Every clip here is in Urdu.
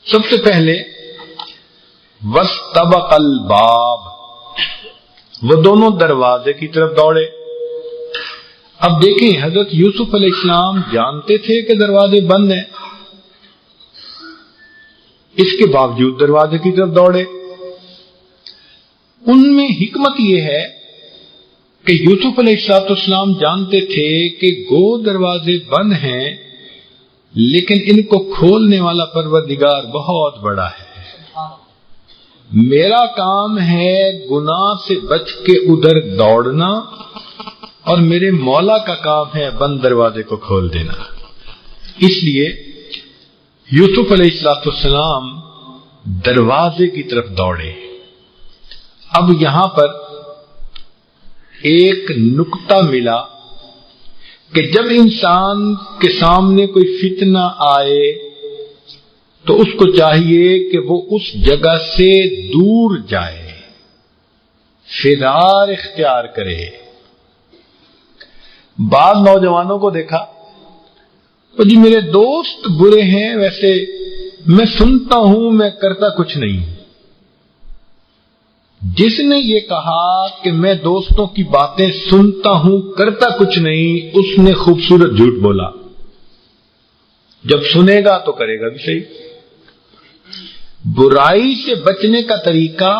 سب سے پہلے وَاسْتَبَقَ الْبَابَ، وہ دونوں دروازے کی طرف دوڑے۔ اب دیکھیں، حضرت یوسف علیہ السلام جانتے تھے کہ دروازے بند ہیں، اس کے باوجود دروازے کی طرف دوڑے۔ ان میں حکمت یہ ہے کہ یوسف علیہ السلام جانتے تھے کہ گو دروازے بند ہیں، لیکن ان کو کھولنے والا پروردگار بہت بڑا ہے۔ میرا کام ہے گناہ سے بچ کے ادھر دوڑنا، اور میرے مولا کا کام ہے بند دروازے کو کھول دینا۔ اس لیے یوسف علیہ السلام دروازے کی طرف دوڑے۔ اب یہاں پر ایک نکتہ ملا کہ جب انسان کے سامنے کوئی فتنہ آئے تو اس کو چاہیے کہ وہ اس جگہ سے دور جائے، فرار اختیار کرے۔ بعض نوجوانوں کو دیکھا، تو جی میرے دوست برے ہیں، ویسے میں سنتا ہوں، میں کرتا کچھ نہیں۔ جس نے یہ کہا کہ میں دوستوں کی باتیں سنتا ہوں کرتا کچھ نہیں، اس نے خوبصورت جھوٹ بولا۔ جب سنے گا تو کرے گا بھی صحیح۔ برائی سے بچنے کا طریقہ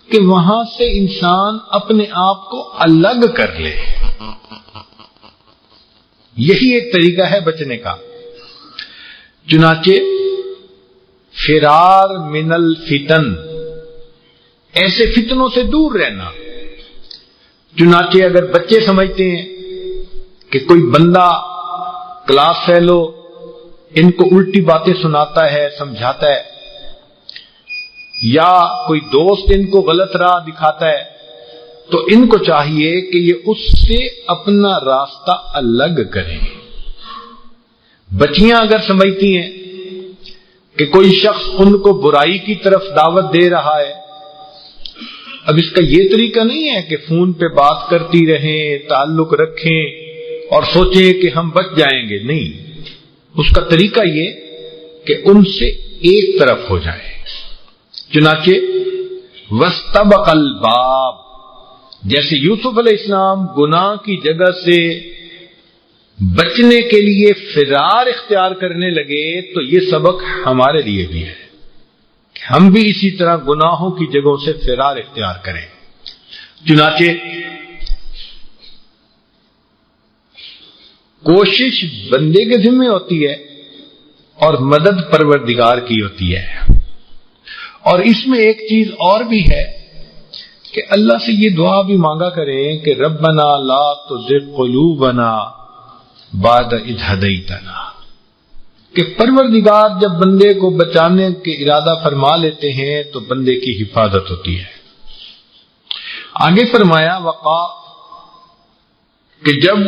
کہ وہاں سے انسان اپنے آپ کو الگ کر لے، یہی ایک طریقہ ہے بچنے کا۔ چنانچہ فرار من الفتن، ایسے فتنوں سے دور رہنا۔ چنانچہ اگر بچے سمجھتے ہیں کہ کوئی بندہ کلاس فیلو ان کو الٹی باتیں سناتا ہے، سمجھاتا ہے، یا کوئی دوست ان کو غلط راہ دکھاتا ہے، تو ان کو چاہیے کہ یہ اس سے اپنا راستہ الگ کریں۔ بچیاں اگر سمجھتی ہیں کہ کوئی شخص ان کو برائی کی طرف دعوت دے رہا ہے، اب اس کا یہ طریقہ نہیں ہے کہ فون پہ بات کرتی رہیں، تعلق رکھیں اور سوچیں کہ ہم بچ جائیں گے، نہیں، اس کا طریقہ یہ کہ ان سے ایک طرف ہو جائے۔ چنانچہ وَاسْتَبَقَ الْبَابَ، جیسے یوسف علیہ السلام گناہ کی جگہ سے بچنے کے لیے فرار اختیار کرنے لگے، تو یہ سبق ہمارے لیے بھی ہے کہ ہم بھی اسی طرح گناہوں کی جگہوں سے فرار اختیار کریں۔ چنانچہ کوشش بندے کے ذمہ ہوتی ہے اور مدد پروردگار کی ہوتی ہے۔ اور اس میں ایک چیز اور بھی ہے کہ اللہ سے یہ دعا بھی مانگا کریں کہ ربنا لا تزغ قلوبنا بعد اذ ہدیتنا، کہ پروردگار جب بندے کو بچانے کے ارادہ فرما لیتے ہیں تو بندے کی حفاظت ہوتی ہے۔ آگے فرمایا وقا، کہ جب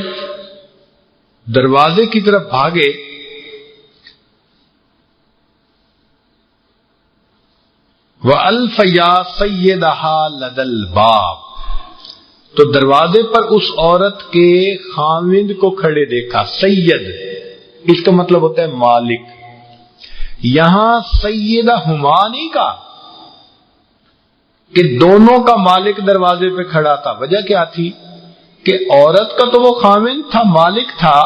دروازے کی طرف بھاگے وَأَلْفَ يَا سَيِّدَهَا لَدَى الْبَابِ، تو دروازے پر اس عورت کے خاوند کو کھڑے دیکھا۔ سید اس کا مطلب ہوتا ہے مالک۔ یہاں سیدہ ہما نہیں کہا کہ دونوں کا مالک دروازے پہ کھڑا تھا۔ وجہ کیا تھی کہ عورت کا تو وہ خاوند تھا، مالک تھا،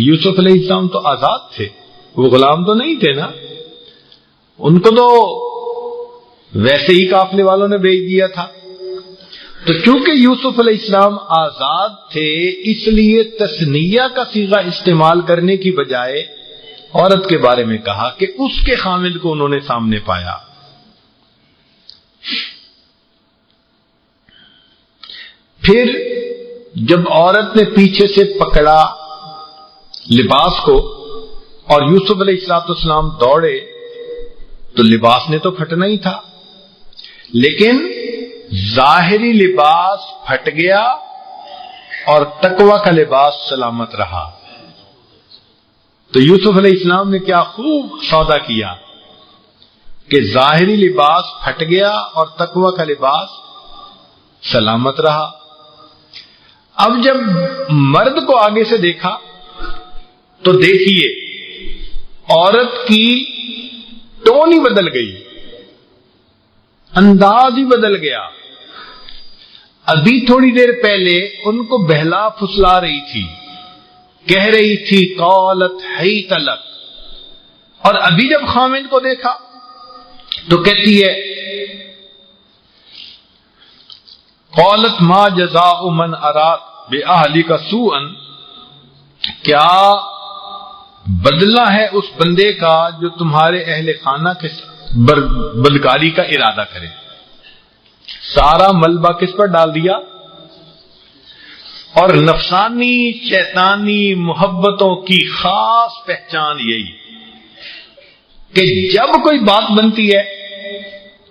یوسف علیہ السلام تو آزاد تھے، وہ غلام تو نہیں تھے نا، ان کو تو ویسے ہی قافلے والوں نے بھیج دیا تھا۔ تو چونکہ یوسف علیہ السلام آزاد تھے، اس لیے تثنیہ کا صیغہ استعمال کرنے کی بجائے عورت کے بارے میں کہا کہ اس کے خامد کو انہوں نے سامنے پایا۔ پھر جب عورت نے پیچھے سے پکڑا لباس کو اور یوسف علیہ السلام دوڑے، تو لباس نے تو پھٹنا ہی تھا، لیکن ظاہری لباس پھٹ گیا اور تقوی کا لباس سلامت رہا۔ تو یوسف علیہ السلام نے کیا خوب سودا کیا کہ ظاہری لباس پھٹ گیا اور تقوی کا لباس سلامت رہا۔ اب جب مرد کو آگے سے دیکھا تو دیکھیے عورت کی ٹون ہی بدل گئی، انداز ہی بدل گیا. ابھی تھوڑی دیر پہلے ان کو بہلا پھسلا رہی تھی، کہہ رہی تھی قالت حیت لک، اور ابھی جب خامد کو دیکھا تو کہتی ہے قالت ما جزاء من اراد باہلک سوءا، کیا بدلہ ہے اس بندے کا جو تمہارے اہل خانہ کے بدکاری کا ارادہ کرے. سارا ملبہ کس پر ڈال دیا؟ اور نفسانی شیطانی محبتوں کی خاص پہچان یہی کہ جب کوئی بات بنتی ہے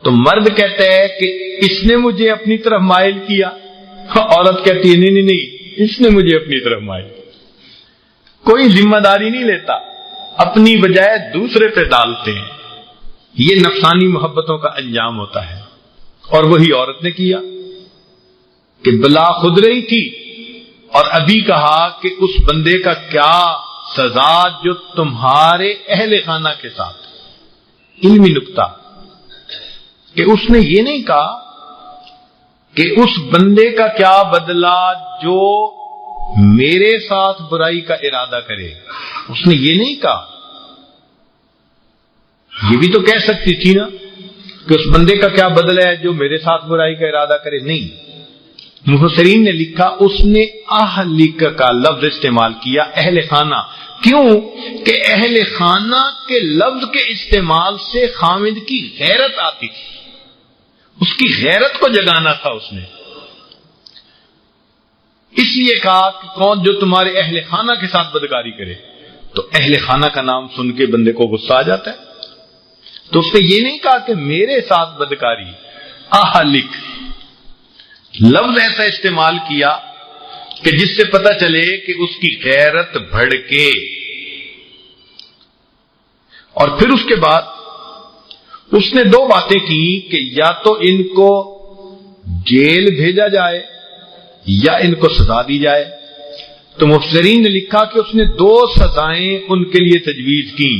تو مرد کہتا ہے کہ اس نے مجھے اپنی طرف مائل کیا، عورت کہتی ہے نہیں نہیں نہیں، اس نے مجھے اپنی طرف مائل کیا. کوئی ذمہ داری نہیں لیتا، اپنی بجائے دوسرے پہ ڈالتے ہیں. یہ نفسانی محبتوں کا انجام ہوتا ہے، اور وہی عورت نے کیا کہ بلا خود رہی تھی اور ابھی کہا کہ اس بندے کا کیا سزا جو تمہارے اہل خانہ کے ساتھ. علمی نکتہ کہ اس نے یہ نہیں کہا کہ اس بندے کا کیا بدلہ جو میرے ساتھ برائی کا ارادہ کرے. اس نے یہ نہیں کہا. یہ بھی تو کہہ سکتی تھی نا کہ اس بندے کا کیا بدلہ ہے جو میرے ساتھ برائی کا ارادہ کرے. نہیں، مفسرین نے لکھا اس نے اہلک کا لفظ استعمال کیا، اہل خانہ. کیوں کہ اہل خانہ کے لفظ کے استعمال سے خامد کی غیرت آتی تھی، اس کی غیرت کو جگانا تھا اس نے. اس لیے کہا کہ کون جو تمہارے اہل خانہ کے ساتھ بدکاری کرے. تو اہل خانہ کا نام سن کے بندے کو غصہ آ جاتا ہے. تو اس نے یہ نہیں کہا کہ میرے ساتھ بدکاری، اہلک لفظ ایسا استعمال کیا کہ جس سے پتہ چلے کہ اس کی غیرت بھڑکے. اور پھر اس کے بعد اس نے دو باتیں کی کہ یا تو ان کو جیل بھیجا جائے یا ان کو سزا دی جائے. تو مفسرین نے لکھا کہ اس نے دو سزائیں ان کے لیے تجویز کی.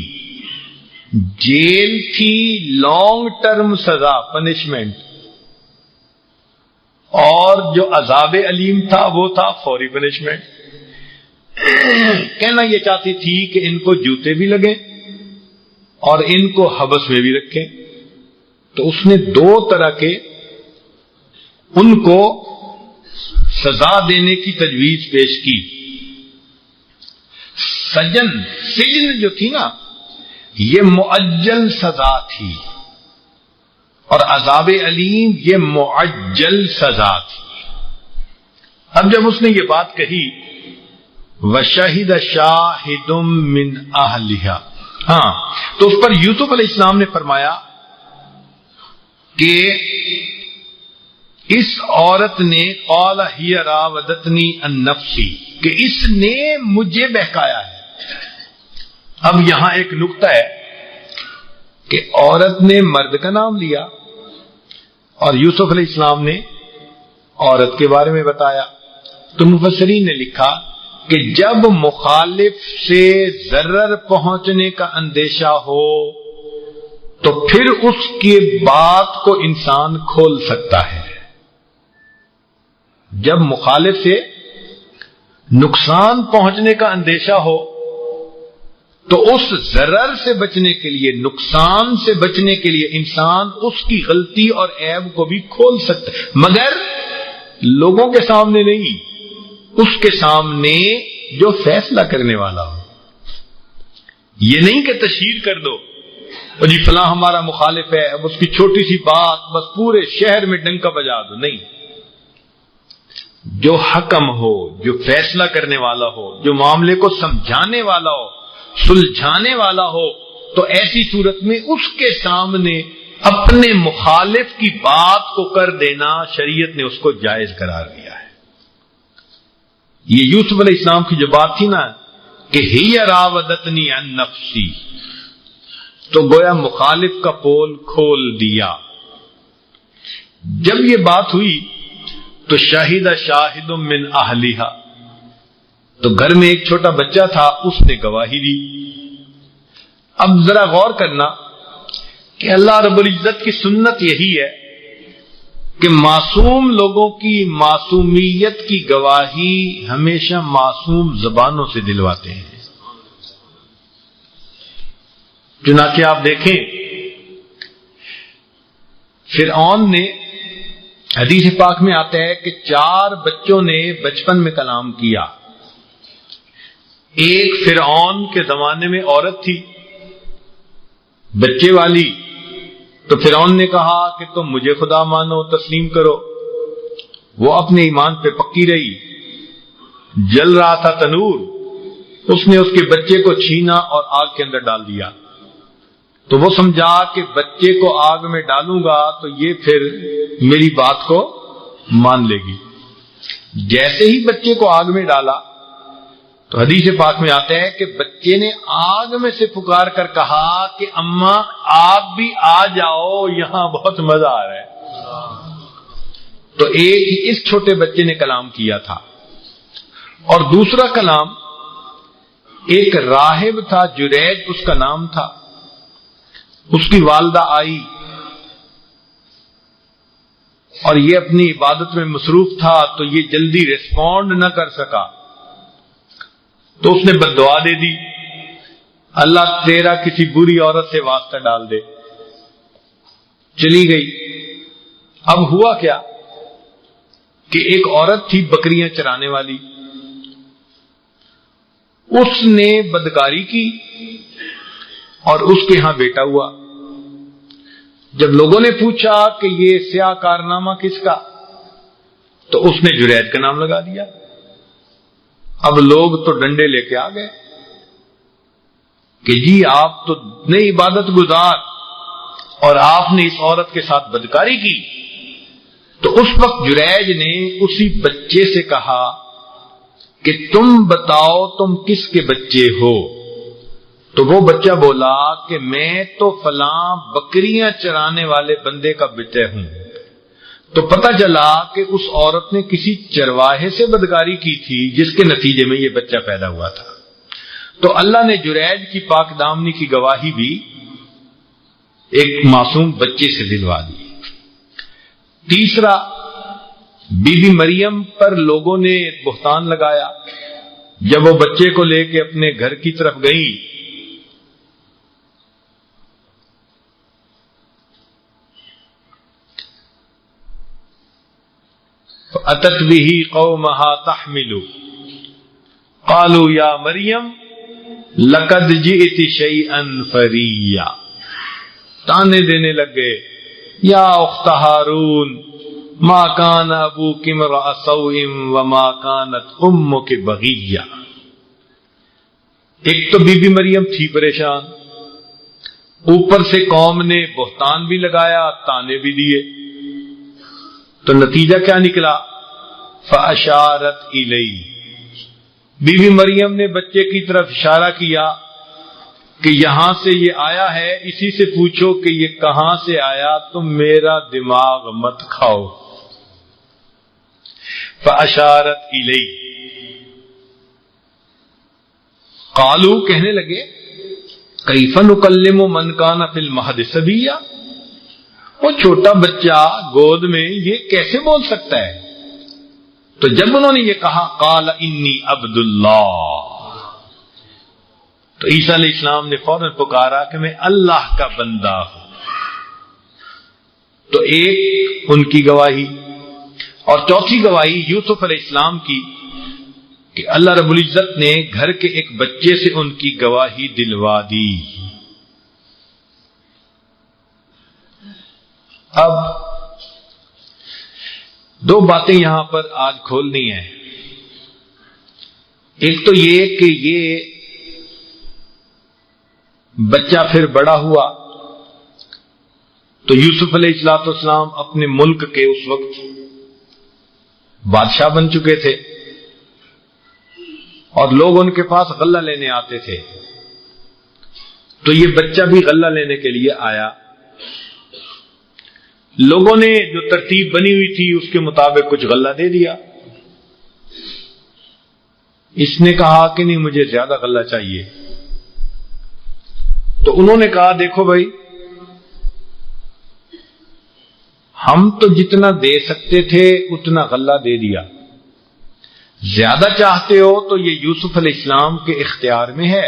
جیل تھی لانگ ٹرم سزا، پنشمنٹ، اور جو عذاب علیم تھا وہ تھا فوری پنشمنٹ. کہنا یہ چاہتی تھی کہ ان کو جوتے بھی لگیں اور ان کو حبس میں بھی رکھیں. تو اس نے دو طرح کے ان کو سزا دینے کی تجویز پیش کی. سجن جو تھی نا یہ معجل سزا تھی، اور عذاب علیم یہ معجل سزا تھی. اب جب اس نے یہ بات کہی وَشَهِدَ شَاهِدٌ مِّنْ أَهْلِهَا، ہاں تو اس پر یوسف علیہ السلام نے فرمایا کہ اس عورت نے قال ہی راودتنی عن نفسی، کہ اس نے مجھے بہکایا ہے. اب یہاں ایک نکتہ ہے کہ عورت نے مرد کا نام لیا اور یوسف علیہ السلام نے عورت کے بارے میں بتایا. تو مفسرین نے لکھا کہ جب مخالف سے ضرر پہنچنے کا اندیشہ ہو تو پھر اس کی بات کو انسان کھول سکتا ہے. جب مخالف سے نقصان پہنچنے کا اندیشہ ہو تو اس ضرر سے بچنے کے لیے، نقصان سے بچنے کے لیے انسان اس کی غلطی اور عیب کو بھی کھول سکتا ہے، مگر لوگوں کے سامنے نہیں، اس کے سامنے جو فیصلہ کرنے والا ہو. یہ نہیں کہ تشہیر کر دو اور جی فلاں ہمارا مخالف ہے، اب اس کی چھوٹی سی بات بس پورے شہر میں ڈنکا بجا دو. نہیں، جو حکم ہو، جو فیصلہ کرنے والا ہو، جو معاملے کو سمجھانے والا ہو، سلجھانے والا ہو، تو ایسی صورت میں اس کے سامنے اپنے مخالف کی بات کو کر دینا شریعت نے اس کو جائز قرار دیا ہے. یہ یوسف علیہ السلام کی جو بات تھی نا کہ ہی راودتنی عن نفسی، تو گویا مخالف کا پول کھول دیا. جب یہ بات ہوئی تو شاہد شاہد من اہلہا، تو گھر میں ایک چھوٹا بچہ تھا، اس نے گواہی دی. اب ذرا غور کرنا کہ اللہ رب العزت کی سنت یہی ہے کہ معصوم لوگوں کی معصومیت کی گواہی ہمیشہ معصوم زبانوں سے دلواتے ہیں. چنانچہ آپ دیکھیں فرعون نے، حدیث پاک میں آتا ہے کہ 4 بچوں نے بچپن میں کلام کیا. ایک فرعون کے زمانے میں عورت تھی بچے والی، تو فرعون نے کہا کہ تم مجھے خدا مانو، تسلیم کرو. وہ اپنے ایمان پہ پکی رہی. جل رہا تھا تنور، اس نے اس کے بچے کو چھینا اور آگ کے اندر ڈال دیا. تو وہ سمجھا کہ بچے کو آگ میں ڈالوں گا تو یہ پھر میری بات کو مان لے گی. جیسے ہی بچے کو آگ میں ڈالا تو حدیث پاک میں آتا ہے کہ بچے نے آگ میں سے پکار کر کہا کہ اماں آپ بھی آ جاؤ، یہاں بہت مزہ آ رہا ہے. تو ایک اس چھوٹے بچے نے کلام کیا تھا، اور دوسرا کلام ایک راہب تھا، جریج اس کا نام تھا. اس کی والدہ آئی اور یہ اپنی عبادت میں مصروف تھا تو یہ جلدی ریسپونڈ نہ کر سکا، تو اس نے بد دعا دے دی، اللہ تیرا کسی بری عورت سے واسطہ ڈال دے. چلی گئی. اب ہوا کیا کہ ایک عورت تھی بکریاں چرانے والی، اس نے بدکاری کی اور اس کے ہاں بیٹا ہوا. جب لوگوں نے پوچھا کہ یہ سیاہ کارنامہ کس کا، تو اس نے جرید کا نام لگا دیا. اب لوگ تو ڈنڈے لے کے آ گئے کہ جی آپ تو نئی عبادت گزار اور آپ نے اس عورت کے ساتھ بدکاری کی. تو اس وقت جریج نے اسی بچے سے کہا کہ تم بتاؤ تم کس کے بچے ہو. تو وہ بچہ بولا کہ میں تو فلاں بکریاں چرانے والے بندے کا بیٹا ہوں. تو پتہ چلا کہ اس عورت نے کسی چرواہے سے بدکاری کی تھی جس کے نتیجے میں یہ بچہ پیدا ہوا تھا. تو اللہ نے جریج کی پاک دامنی کی گواہی بھی ایک معصوم بچے سے دلوا دی. تیسرا، بی بی مریم پر لوگوں نے بہتان لگایا. جب وہ بچے کو لے کے اپنے گھر کی طرف گئی اتت به قومها تحمل قالوا یا مریم لقد جئت شیئا فریا. تانے دینے لگ گئے، یا اخت ہارون ما کان ابوک امرأ سوء وما کانت امک بغیا. ایک تو بی بی مریم تھی پریشان، اوپر سے قوم نے بہتان بھی لگایا، تانے بھی دیے. تو نتیجہ کیا نکلا؟ فاشارت الیہ، بی بی مریم نے بچے کی طرف اشارہ کیا کہ یہاں سے یہ آیا ہے، اسی سے پوچھو کہ یہ کہاں سے آیا، تم میرا دماغ مت کھاؤ. فاشارت الیہ. قالو، کہنے لگے کیف نکلم من کان فی المہد صبیا، وہ چھوٹا بچہ گود میں یہ کیسے بول سکتا ہے؟ تو جب انہوں نے یہ کہا قال انی عبد اللہ، تو عیسیٰ علیہ السلام نے فوراً پکارا کہ میں اللہ کا بندہ ہوں. تو ایک ان کی گواہی، اور چوتھی گواہی یوسف علیہ السلام کی کہ اللہ رب العزت نے گھر کے ایک بچے سے ان کی گواہی دلوا دی. اب دو باتیں یہاں پر آج کھولنی ہیں. ایک تو یہ کہ یہ بچہ پھر بڑا ہوا تو یوسف علیہ السلام اپنے ملک کے اس وقت بادشاہ بن چکے تھے اور لوگ ان کے پاس غلہ لینے آتے تھے. تو یہ بچہ بھی غلہ لینے کے لیے آیا. لوگوں نے جو ترتیب بنی ہوئی تھی اس کے مطابق کچھ غلہ دے دیا. اس نے کہا کہ نہیں مجھے زیادہ غلہ چاہیے. تو انہوں نے کہا دیکھو بھائی ہم تو جتنا دے سکتے تھے اتنا غلہ دے دیا، زیادہ چاہتے ہو تو یہ یوسف علیہ السلام کے اختیار میں ہے،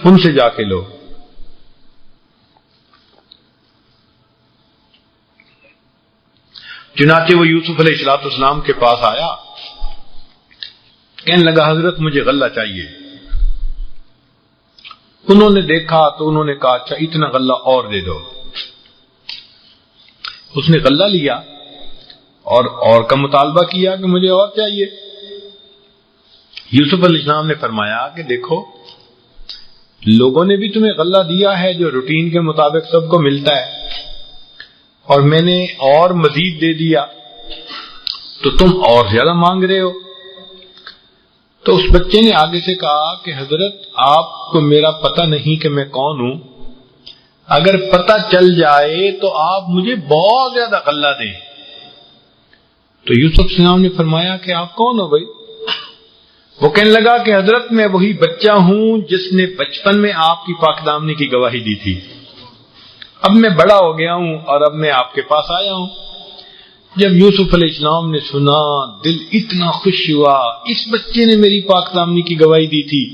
ان سے جا کے لو۔ چنانچہ وہ یوسف علیہ السلام کے پاس آیا، کہنے لگا حضرت مجھے غلہ چاہیے۔ انہوں نے دیکھا تو انہوں نے کہا اچھا اتنا غلہ اور دے دو۔ اس نے غلہ لیا اور کا مطالبہ کیا کہ مجھے اور چاہیے۔ یوسف علیہ السلام نے فرمایا کہ دیکھو لوگوں نے بھی تمہیں غلہ دیا ہے جو روٹین کے مطابق سب کو ملتا ہے، اور میں نے اور مزید دے دیا تو تم اور زیادہ مانگ رہے ہو۔ تو اس بچے نے آگے سے کہا کہ حضرت آپ کو میرا پتہ نہیں کہ میں کون ہوں، اگر پتہ چل جائے تو آپ مجھے بہت زیادہ غلہ دیں۔ تو یوسف علیہ السلام نے فرمایا کہ آپ کون ہو بھائی؟ وہ کہنے لگا کہ حضرت میں وہی بچہ ہوں جس نے بچپن میں آپ کی پاک دامنی کی گواہی دی تھی، اب میں بڑا ہو گیا ہوں اور اب میں آپ کے پاس آیا ہوں۔ جب یوسف علیہ السلام نے سنا دل اتنا خوش ہوا، اس بچے نے میری پاک دامنی کی گواہی دی تھی،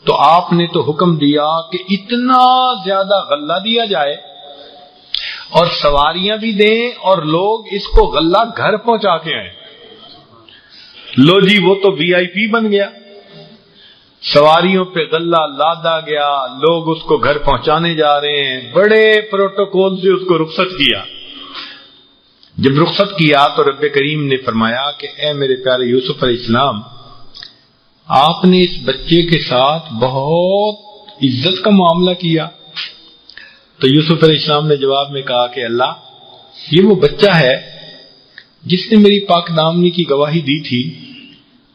تو آپ نے تو حکم دیا کہ اتنا زیادہ غلہ دیا جائے اور سواریاں بھی دیں اور لوگ اس کو غلہ گھر پہنچا کے آئیں۔ لو جی وہ تو وی آئی پی بن گیا، سواریوں پہ غلہ لادا گیا، لوگ اس کو گھر پہنچانے جا رہے ہیں، بڑے پروٹوکول سے اس کو رخصت کیا۔ جب رخصت کیا تو رب کریم نے فرمایا کہ اے میرے پیارے یوسف علیہ السلام، آپ نے اس بچے کے ساتھ بہت عزت کا معاملہ کیا۔ تو یوسف علیہ السلام نے جواب میں کہا کہ اللہ یہ وہ بچہ ہے جس نے میری پاک دامنی کی گواہی دی تھی،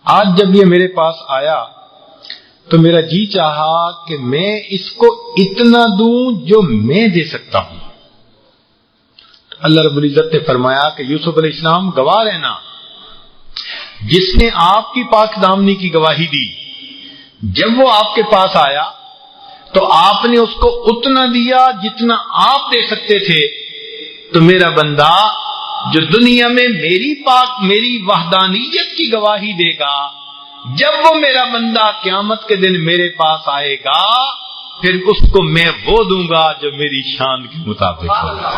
آج جب یہ میرے پاس آیا تو میرا جی چاہا کہ میں اس کو اتنا دوں جو میں دے سکتا ہوں۔ اللہ رب العزت نے فرمایا کہ یوسف علیہ السلام گواہ رہنا، جس نے آپ کی پاک دامنی کی گواہی دی، جب وہ آپ کے پاس آیا تو آپ نے اس کو اتنا دیا جتنا آپ دے سکتے تھے۔ تو میرا بندہ جو دنیا میں میری وحدانیت کی گواہی دے گا، جب وہ میرا بندہ قیامت کے دن میرے پاس آئے گا پھر اس کو میں وہ دوں گا جو میری شان کے مطابق ہوگا۔